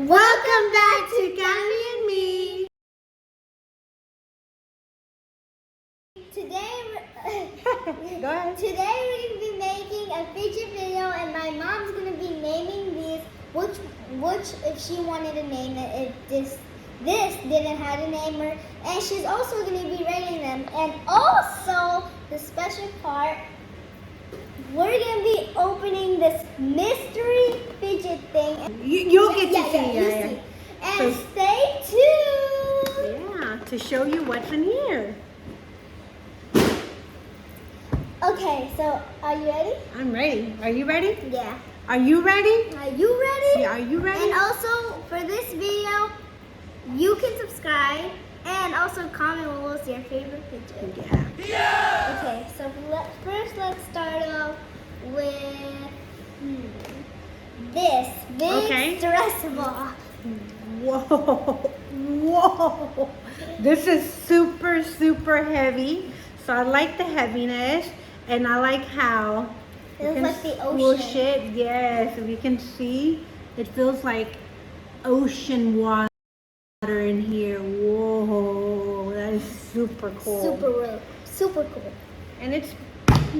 Welcome back to Gabby and me. Today Go ahead. Today we're going to be making a fidget video, and my mom's going to be naming these. Which if she wanted to name it, if this didn't have a namer, and she's also going to be rating them. And also the special part, we're going to be opening this mystery fidget thing. You'll get to see. You see. And so, stay tuned. Yeah, to show you what's in here. Okay, so are you ready? I'm ready. Are you ready? Yeah. Are you ready? Are you ready? Yeah, are you ready? And also, for this video, you can subscribe and also comment what was your favorite fidget. Yeah. Okay, so let's start off with this big stress ball. Whoa. Whoa. This is super, super heavy. So I like the heaviness, and I like how It looks like the squish ocean. it. Yes, if you can see, it feels like ocean water in here. Whoa, that is super cool. Super cool. And it's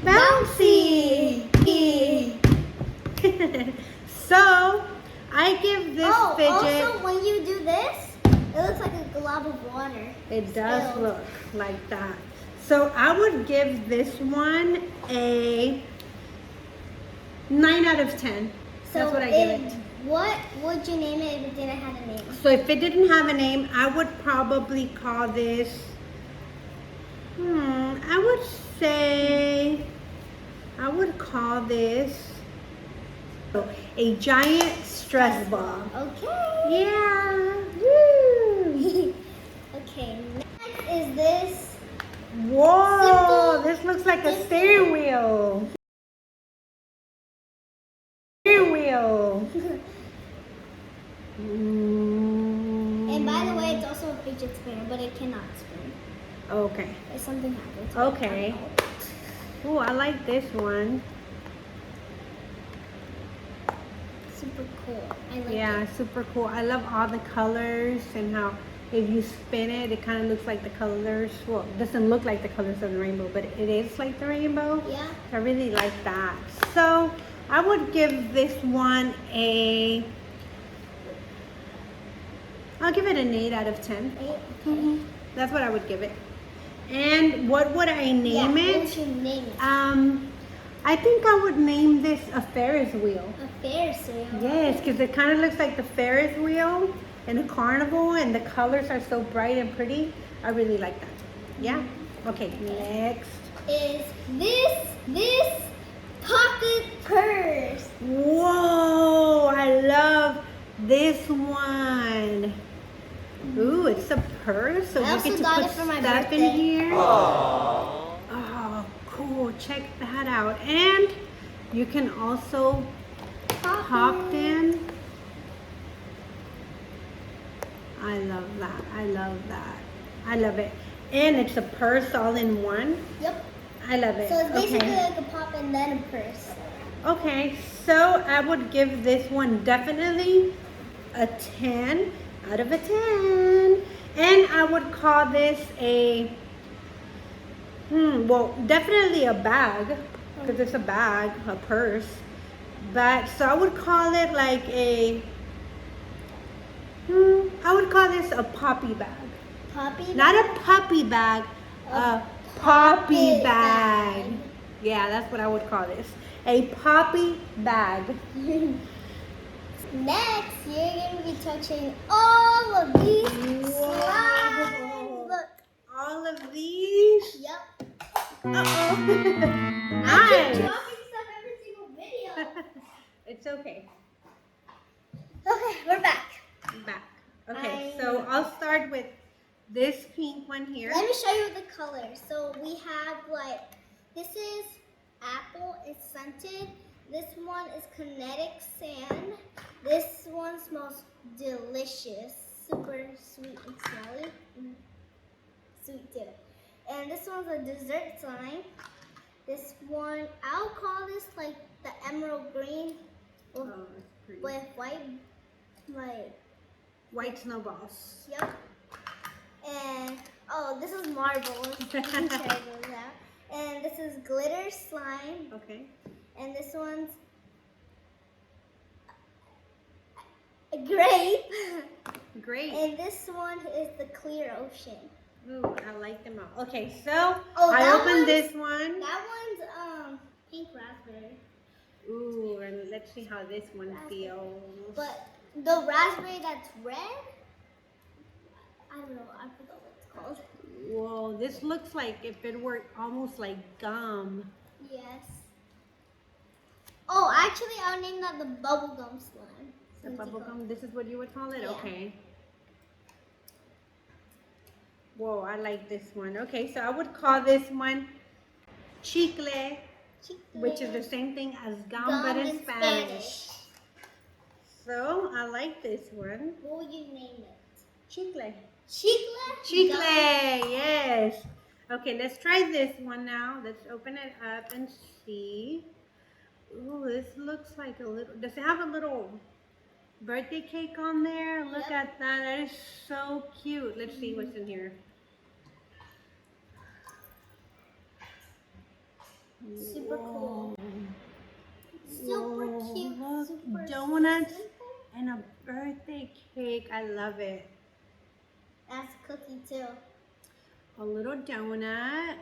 bouncy. So I give this fidget. Also when you do this, it looks like a glob of water. It does spilled. look like that. So I would give this one a 9 out of 10. That's what I give it. What would you name it if it didn't have a name? So if it didn't have a name, I would probably call this, I would say, I would call this a giant stress ball. Okay. Yeah. Woo. Okay, next is this. Whoa, this looks like a steering wheel. Steering wheel. And by the way, it's also a fidget spinner, but it cannot spin. Okay. If something happens. Okay. Oh, I like this one. Super cool. I like Yeah, it. super cool. I love all the colors and how if you spin it, it kind of looks like the colors. Well, it doesn't look like the colors of the rainbow, but it is like the rainbow. Yeah. I really like that. So I would give this one I'll give it an 8 out of 10. 8? Okay. That's what I would give it. And what would I name it? What would you name it? I think I would name this a Ferris wheel. A Ferris wheel. Yes, because it kind of looks like the Ferris wheel in a carnival, and the colors are so bright and pretty. I really like that. Yeah? Okay, next. Is this pocket purse. Whoa, I love this one. Ooh, it's a purse, so I you get also to got put it for my stuff birthday. in here. Oh, cool. Check that out. And you can also pop them. I love that. I love that. I love it. And it's a purse all in one. Yep. I love it. So it's basically Okay. like a pop and then a purse. Okay, so I would give this one definitely a 10 out of a 10. And I would call this a, well, definitely a bag, because it's a bag, a purse. But, so I would call it like a, I would call this a poppy bag. Poppy? Not a puppy bag, a poppy bag. Yeah, that's what I would call this. A poppy bag. Next, you're going to be touching all of these slides. Whoa. Look. All of these? Yep. Uh-oh. I Nice. keep dropping stuff every single video. It's okay. Okay, we're back. Back. Okay, so I'll start with this pink one here. Let me show you the colors. So we have like, this is apple, it's scented. This one is kinetic sand. This one smells delicious. Super sweet and smelly. Sweet too. And this one's a dessert slime. This one, I'll call this like the emerald green with white, like White snowballs. Yep. And oh, this is marbles. You can try those out. And this is glitter slime. Okay. And this one's a grape. Great. And this one is the clear ocean. Ooh, I like them all. Okay, so Oh, I that opened one's- this one. That one's pink raspberry. Ooh, and let's see how this one feels. But the raspberry that's red, I don't know. I forgot what it's called. Whoa, this looks like if it were almost like gum. Yes. Oh, actually, I'll name that the bubblegum slime. The bubblegum, this is what you would call it? Yeah. Okay. Whoa, I like this one. Okay, so I would call this one chicle, which is the same thing as gum, but in Spanish. So I like this one. What would you name it? Chicle. Chicle? Chicle, Gum. yes. Okay, let's try this one now. Let's open it up and see. Ooh, this looks like a little, does it have a little birthday cake on there? Look Yep. at that, that is so cute. Let's see what's in here. Super cool. Whoa. Super Whoa, cute. look, Super donuts simple. and a birthday cake. I love it. That's a cookie too. A little donut.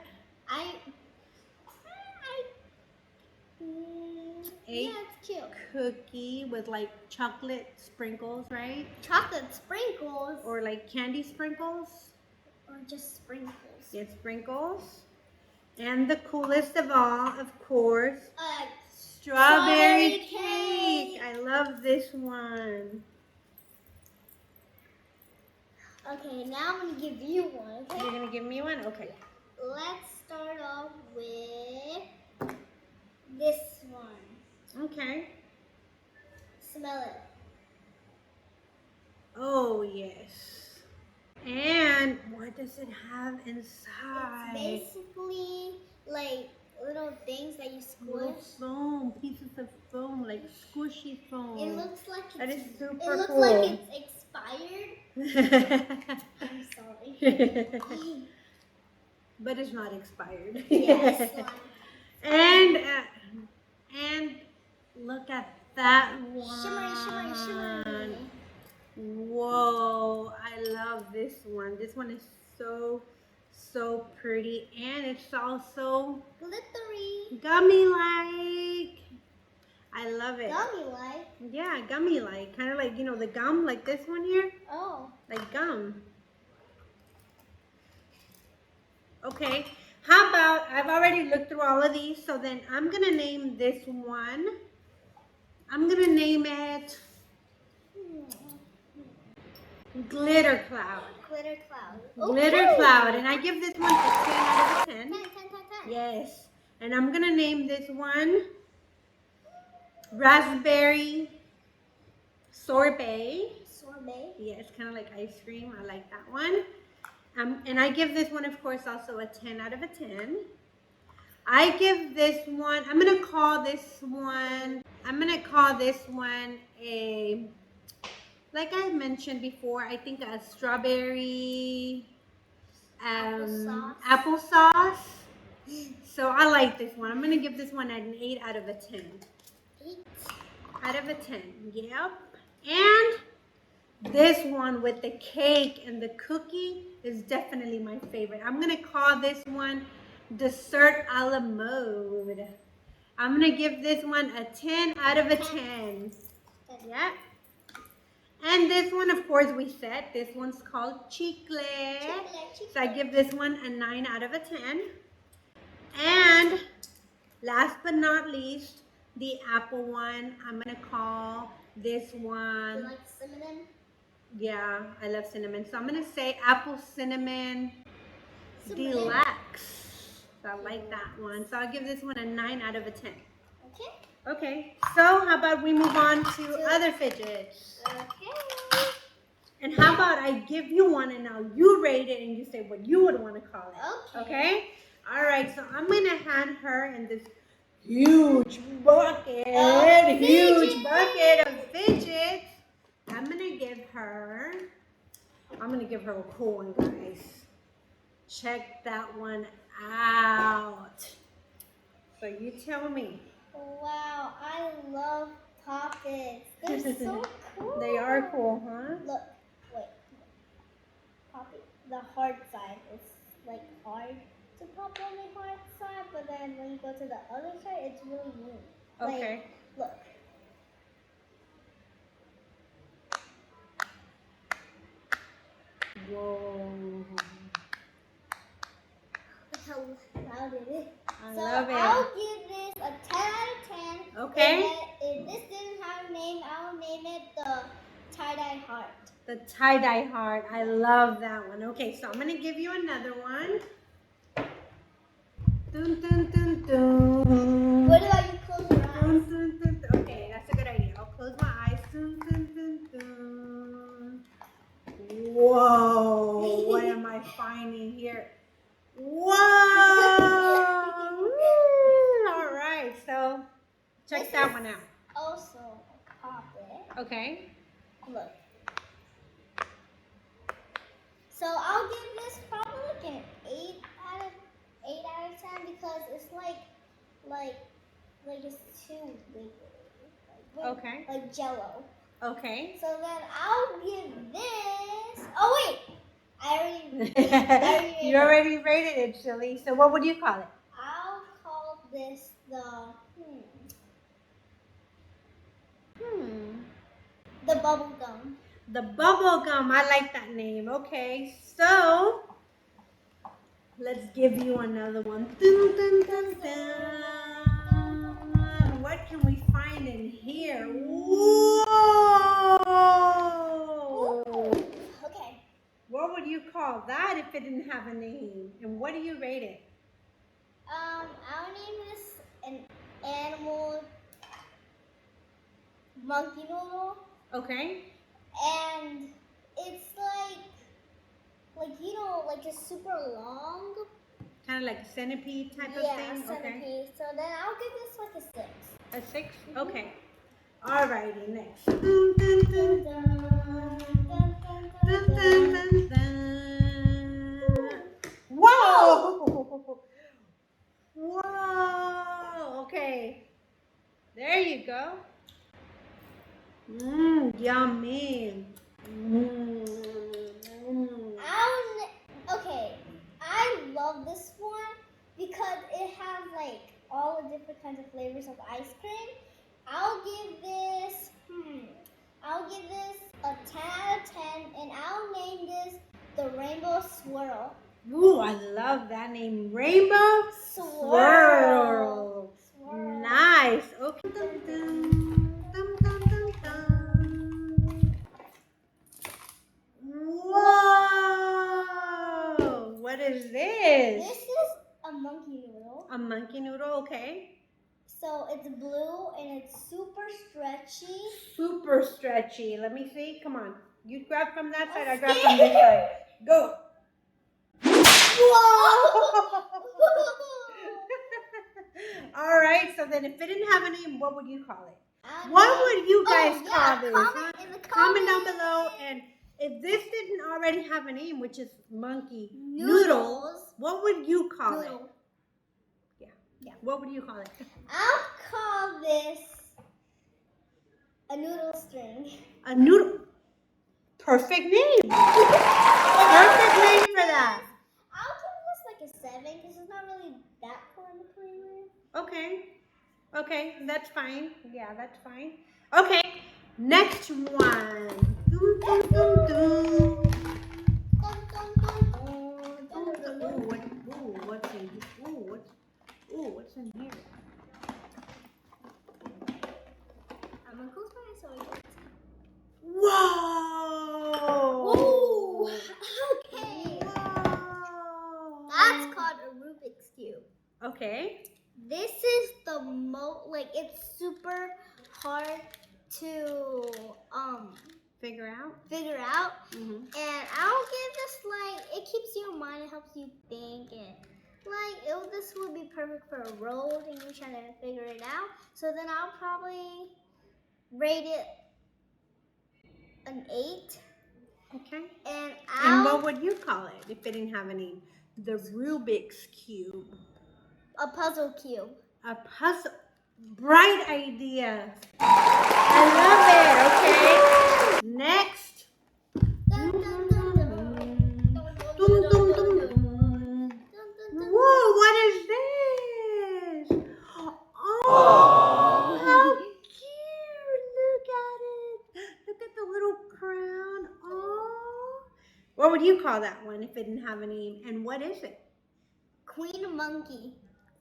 Yeah, it's cute. Cookie with like chocolate sprinkles, right? Chocolate sprinkles. Or like candy sprinkles. Or just sprinkles. Yes, sprinkles. And the coolest of all, of course, strawberry Strawberry cake. cake. I love this one. Okay, now I'm gonna give you one. Okay. You're gonna give me one? Okay. Let's start off with this one. Okay. Smell it. Oh, yes. And what does it have inside? It's basically like little things that you Little squish. foam, pieces of foam, like squishy foam. It looks like it's, That is super it looks cool. like it's expired. I'm sorry. But it's not expired. Yes. And look at that one. Shimmery, shimmery, shimmery. Whoa, I love this one. This one is so pretty, and it's also Glittery. gummy-like. I love it. Gummy like. Yeah, gummy-like. Kind of like, you know, the gum like this one here. Oh. Like gum. Okay, how about, I've already looked through all of these, so then I'm going to name this one. I'm going to name it Glitter Cloud. Glitter cloud. Glitter Cloud, and I give this one a 10 out of 10. 10. Yes, and I'm going to name this one Raspberry Sorbet. Sorbet. Yeah, it's kind of like ice cream. I like that one. And I give this one, of course, also a 10 out of a 10. I give this one, I'm going to call this one a, like I mentioned before, I think a strawberry applesauce. So I like this one. I'm going to give this one an 8 out of a 10. 8. Out of a 10, yep. And this one with the cake and the cookie is definitely my favorite. I'm going to call this one Dessert a la Mode. I'm going to give this one a 10 out of a 10. Yeah. And this one, of course, we said, this one's called Chicle. So I give this one a 9 out of a 10. And last but not least, the apple one, I'm going to call this one. You like cinnamon? Yeah, I love cinnamon. So I'm going to say apple cinnamon deluxe. So I like that one. So I'll give this one a 9 out of a 10. Okay. Okay, so how about we move on to other fidgets? Okay. And how about I give you one and now you rate it and you say what you would want to call it. Okay. All right, so I'm going to hand her in this huge bucket, Fidget. huge bucket of fidgets. I'm going to give her a cool one, guys. Check that one out. So you tell me. Wow, I love poppets. They're so cool. They are cool, huh? Look, wait. Poppet. The hard side is like hard to pop on the hard side, but then when you go to the other side, it's really neat. Okay. Like, look. Whoa. Look how loud it is. I love it. I'll give this a 10 out of 10. Okay. If this didn't have a name, I'll name it the tie-dye heart. The tie-dye heart. I love that one. Okay, so I'm going to give you another one. Dun, dun, dun, dun. What about you close your eyes? Dun, dun, dun, dun. Okay, that's a good idea. I'll close my eyes. Dun, dun, dun, dun. Whoa, what am I finding here? Whoa! Woo. All right, so check This that is one out. Also a poppet. Okay. Look. So I'll give this probably like an 8 out of 10 because it's like it's too big. Okay. Like Jello. Okay. So then I'll give this. Oh wait, I already You already rated it, Chili. So what would you call it? I'll call this the the bubble gum. The bubble gum. I like that name. Okay, so let's give you another one. Dun, dun, dun, dun. What can we find in here? Whoa! Okay. What would you call that if it didn't have a name? And what do you rate it? I'll name this an animal monkey noodle. Okay. And it's like it's super long. Kind of like a centipede type of Yeah, thing? centipede. Okay. So then I'll give this like a 6. A 6? Okay. Alrighty, next. Dun, dun, dun, dun. Dun, dun, dun, dun. Whoa! Whoa! Okay. There you go. Yummy. Okay, I love this one because it has like all the different kinds of flavors of ice cream. I'll give this a 10 out of 10, and I'll name this the Rainbow Swirl. Ooh, I love that name. Rainbow Swirl. Swirl. Nice. Okay. Dun, dun, dun, dun, dun, dun. Whoa! What is this? This is a monkey noodle. A monkey noodle, okay. So it's blue and it's super stretchy. Super stretchy. Let me see. Come on. You grab from that side, I grab from this side. Go. Whoa! All right, so then if it didn't have a name, what would you call it? What would you guys call this? Comment down below. And if this didn't already have a name, which is monkey noodles, what would you call it? Yeah. What would you call it? I'll call this a noodle string. A noodle. Perfect name. Perfect name for that. I'll give this like a 7 because it's not really that fun to play with. Okay, that's fine. Yeah, that's fine. Okay, next one. Dun, dun, dun, dun. What's in here? I'm gonna close my eyes so I can see. Whoa! Ooh, okay. Whoa! That's called a Rubik's Cube. Okay. This is the it's super hard to Figure out. And I'll give this it keeps your mind, it helps you think, and this would be perfect for a road and you're trying to figure it out. So then I'll probably rate it an 8. Okay. And what would you call it if it didn't have any? The Rubik's Cube. a puzzle cube. A puzzle. Bright idea. I love it. Okay. Next. Dun, dun, dun, dun. Dum, dum, dum, dum. Whoa, what is this? Oh, how cute. Look at it. Look at the little crown. Oh. What would you call that one if it didn't have a name? And what is it? Queen monkey.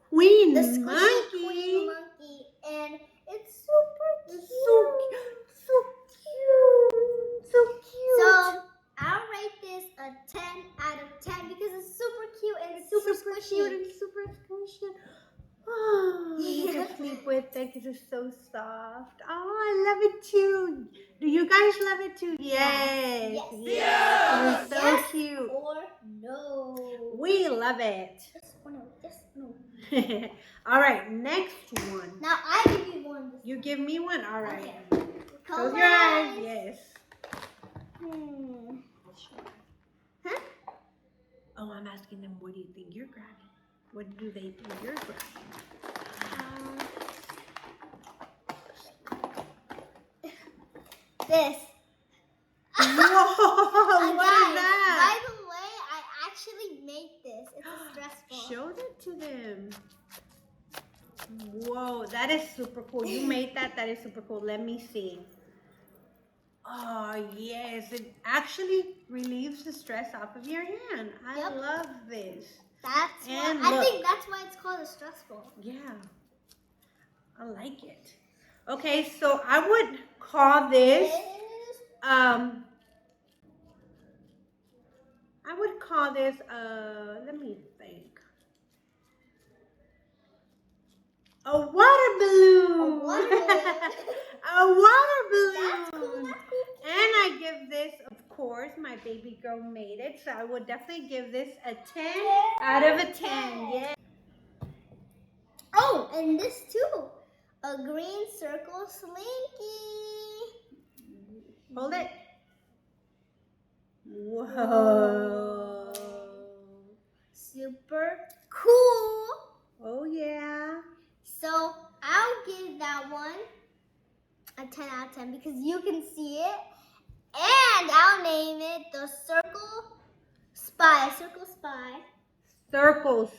Queen The squishy monkey. queen monkey. And it's super cute. So cute. So cute. So I'll rate this a 10 out of 10 because it's super cute and it's super squishy. Cute and super squishy. Oh, you can sleep with it because it's so soft. Oh, I love it too. Do you guys love it too? Yes. Yes. It's so cute. Or no. We love it. Yes or no. Yes or no. All right, next one. Now I give you one. You give me one? All right. Okay. Close your eyes. Yes. Huh? Oh, I'm asking them, what do you think you're grabbing? What do they think you're grabbing? This. Whoa, what is that? By the way, I actually made this. It's a stress ball. Show that to them. Whoa, that is super cool. You made that. That is super cool. Let me see. Oh, yes. It actually relieves the stress off of your hand. I love this. That's and why, I think that's why it's called a stress ball. Yeah. I like it. Okay, so I would call this, let me think. A water balloon. A water balloon. A water balloon. That's cool. That's cool. And I give this, of course, my baby girl made it, so I would definitely give this a 10 out of a 10. Yeah. Oh, and this too. A green circle Slinky. Hold it. Whoa. Super cool. Oh, yeah. So I'll give that one a 10 out of 10 because you can see it. And I'll name it the Circle Spy. Circle Spy. Circle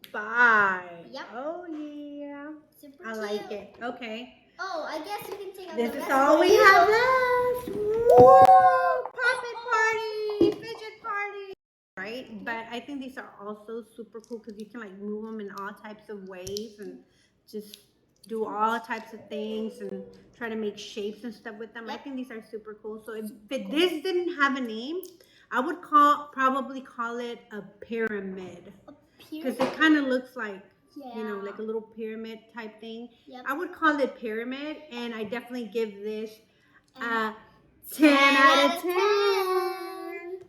Spy. Yep. Oh, yeah. Super I cute. like it. Okay. Oh, I guess you can take out This the is rest all of we it. have left. Whoa! Puppet party! Fidget party! Right? But I think these are also super cool because you can like move them in all types of ways and just do all types of things and try to make shapes and stuff with them. Yep. I think these are super cool. So if this didn't have a name, I would probably call it a pyramid. Because it kind of looks like, you know, like a little pyramid type thing. Yep. I would call it pyramid, and I definitely give this a 10 out of 10.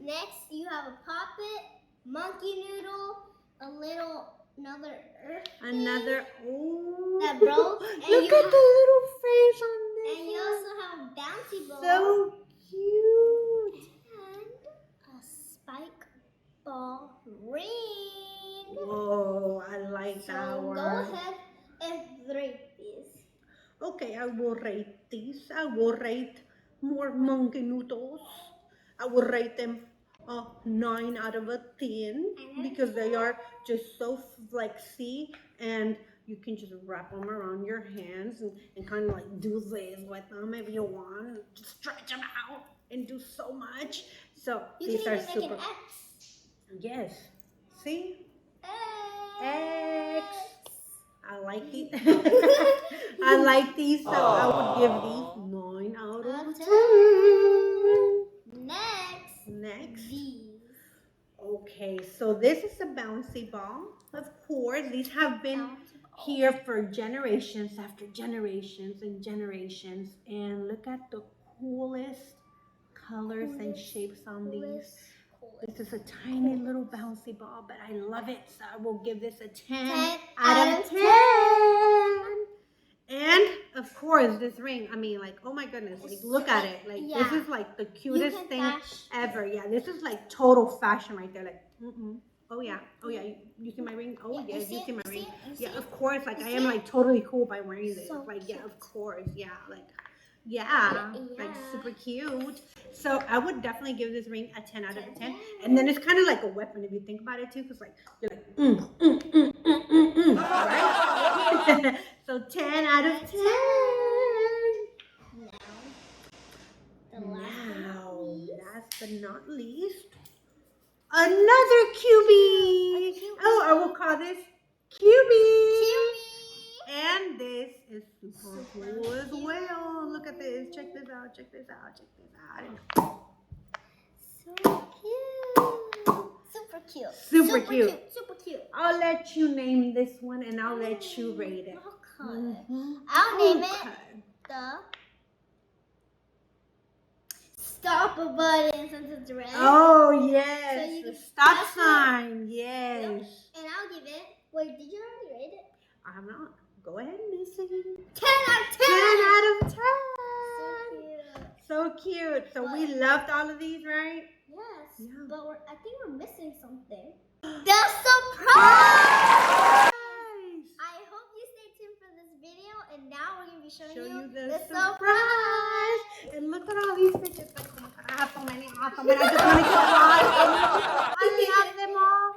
Next, you have a puppet, monkey noodle, another earth thing that broke. Look at the little face on this. And you also have a bouncy ball. So cute. And a spike ball ring. Whoa, I like that one. Go ahead and rate these. Okay, I will rate these. I will rate more monkey noodles. I will rate them a 9 out of a 10 because they are just so flexy and you can just wrap them around your hands and kind of like do this with them if you want. Just stretch them out and do so much. So these are super. You can even make an X. Yes. See? X. I like these. I like these, so I would give these 9 out of 10. Next. Okay, so this is a bouncy ball. Of course, these have been here for generations after generations and generations. And look at the coolest colors and shapes on these. This is a tiny little bouncy ball, but I love it. So I will give this a 10 out of 10. And of course, this ring. I mean, like, oh my goodness, like, look at it. Like, this is like the cutest thing ever. Yeah, this is like total fashion right there. Like, oh yeah, oh yeah. You see my ring? Oh yeah, you see my ring? Yeah, of course. Like, I am like totally cool by wearing this. Like, yeah, of course. Yeah, like. Yeah, like super cute. So I would definitely give this ring a 10 out of 10. And then it's kind of like a weapon if you think about it too, because like you're like right? So 10 out of 10. Now, last but not least, another QB. Oh, I will call this QB. And this is super cool as well. Look at this. Check this out. Check this out. Check this out. So cute. Super cute. Super cute. Super cute. I'll let you name this one and I'll let you rate it. Okay. I'll name it the stop button since it's red. Oh, yes. So you the can stop sign. Yes. Yep. And I'll give it. Wait, did you already rate it? I have not. Go ahead, Missy. 10 out of 10. 10 out of 10. So cute. So we loved all of these, right? Yes. Yeah. But I think we're missing something. The surprise! I hope you stay tuned for this video. And now we're going to be showing you the surprise. And look at all these pictures. Like, oh my God, I have so many. I have so many. I just want to keep I love them all.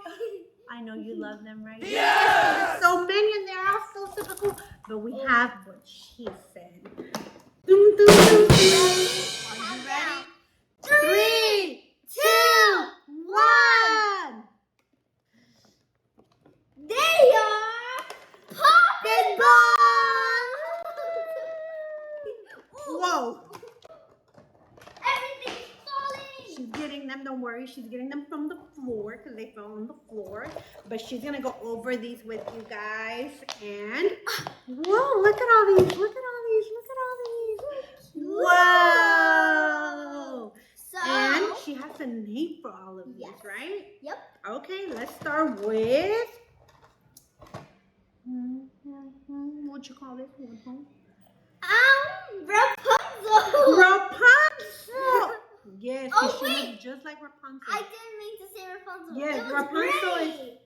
I know you love them, right? Yes! There's so many and they're all so super cool. But we have what she said. Doom, doom, doom, doom. Are you ready? 3, 2, 1. They are popping balls! Whoa. Everything's falling! She's getting them, don't worry. She's getting them from the floor because they fell on the floor. But she's going to go over these with you guys. And, whoa, look at all these. Look at all these. Look at all these. Whoa. So, and she has a name for all of these, right? Yep. Okay, let's start with, what you call this one? Rapunzel. Rapunzel. Yes, Oh, she wait. looks just like Rapunzel. I didn't mean to say Rapunzel. Yes, it was Rapunzel great. is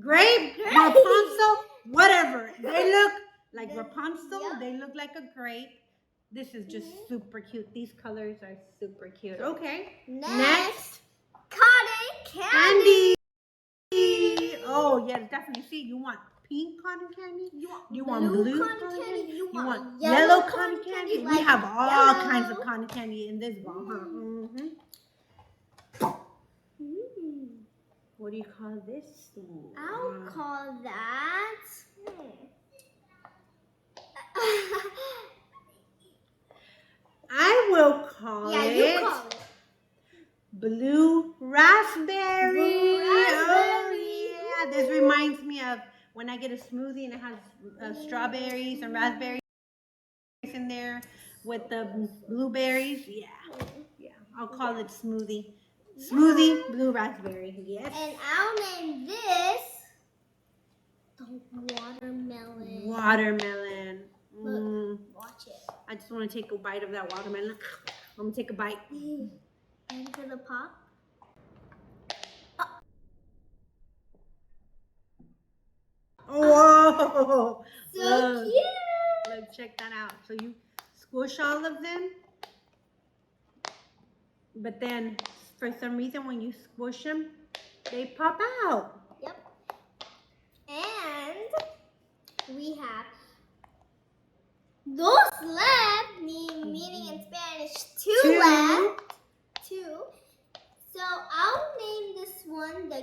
grape, Rapunzel, whatever. They look like Rapunzel. Yep. They look like a grape. This is just super cute. These colors are super cute. Okay. Next. Cotton candy. Oh, yes, definitely. See, you want pink cotton candy? You want blue cotton candy? You want yellow cotton candy? We have all kinds of cotton candy in this ball, huh? What do you call this one? I'll call that. I will call Yeah, it. you call it. Blue raspberry. Blue raspberry. Oh, yeah. This reminds me of when I get a smoothie and it has strawberries and raspberries in there with the blueberries. Yeah. Yeah. I'll call it smoothie. Smoothie blue raspberry. Yes. And I'll name this the watermelon. Watermelon. Look, watch it. I just want to take a bite of that watermelon. I'm going to take a bite. Into the pop. Whoa! So Look. cute. Look, check that out. So you squish all of them, but then for some reason when you squish them, they pop out. Yep. And we have dos left, meaning in Spanish two left. Two. So I'll name this one the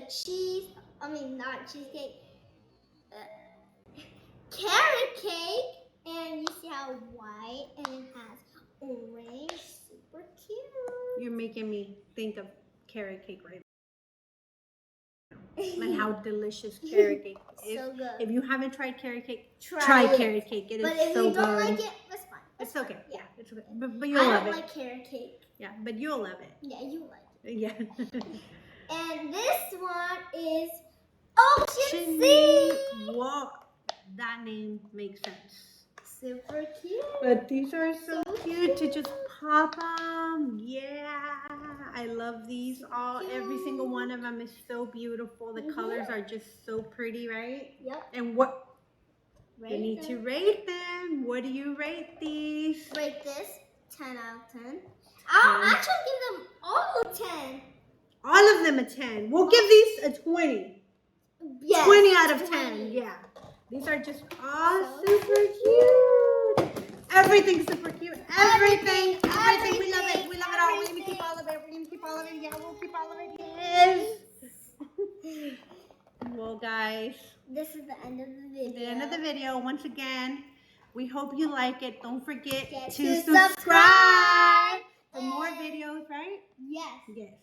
not cheesecake, carrot cake. And you see how white and it has orange, super cute. You're making me think of carrot cake right now. And how delicious carrot cake is. So good. If you haven't tried carrot cake, Try it. carrot cake. It But is if so you don't good. like it, that's fine. It's okay. Yeah, it's okay. But you'll I love don't it. like carrot cake. Yeah, but you'll love it. Yeah, you like it. Yeah. And this one is Ocean Chimney. Sea. Whoa, that name makes sense. super cute. But these are so cute to just pop them. Yeah, I love these all. Every single one of them is so beautiful. The colors are just so pretty, right? Yep. And what? Rate You need them. to rate them. What do you rate these? Rate this 10 out of 10. I'll actually give them all a 10. All of them a 10. We'll give these a 20. Yes, 20 out of 10. 20. Yeah. These are just all So super cute. Everything's super cute. Everything. We love it. We love it all. We're going to keep all of it. We're going to keep all of it. Yeah, we'll keep all of it. Yes. Well, guys. This is the end of the video. The end of the video. Once again, we hope you like it. Don't forget to subscribe for more videos, right? Yes. Yes.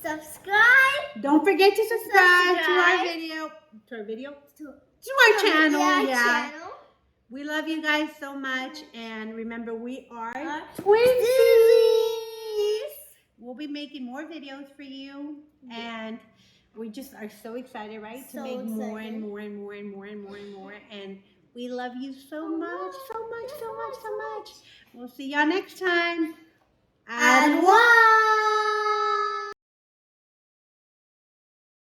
Subscribe. Don't forget to subscribe to our video. To our video? To our channel. Yeah. We love you guys so much. And remember, we are twinsies. We'll be making more videos for you. And we just are so excited, right? To make more and more and more and more and more and more. And we love you so much, so much, so much, so much. We'll see y'all next time.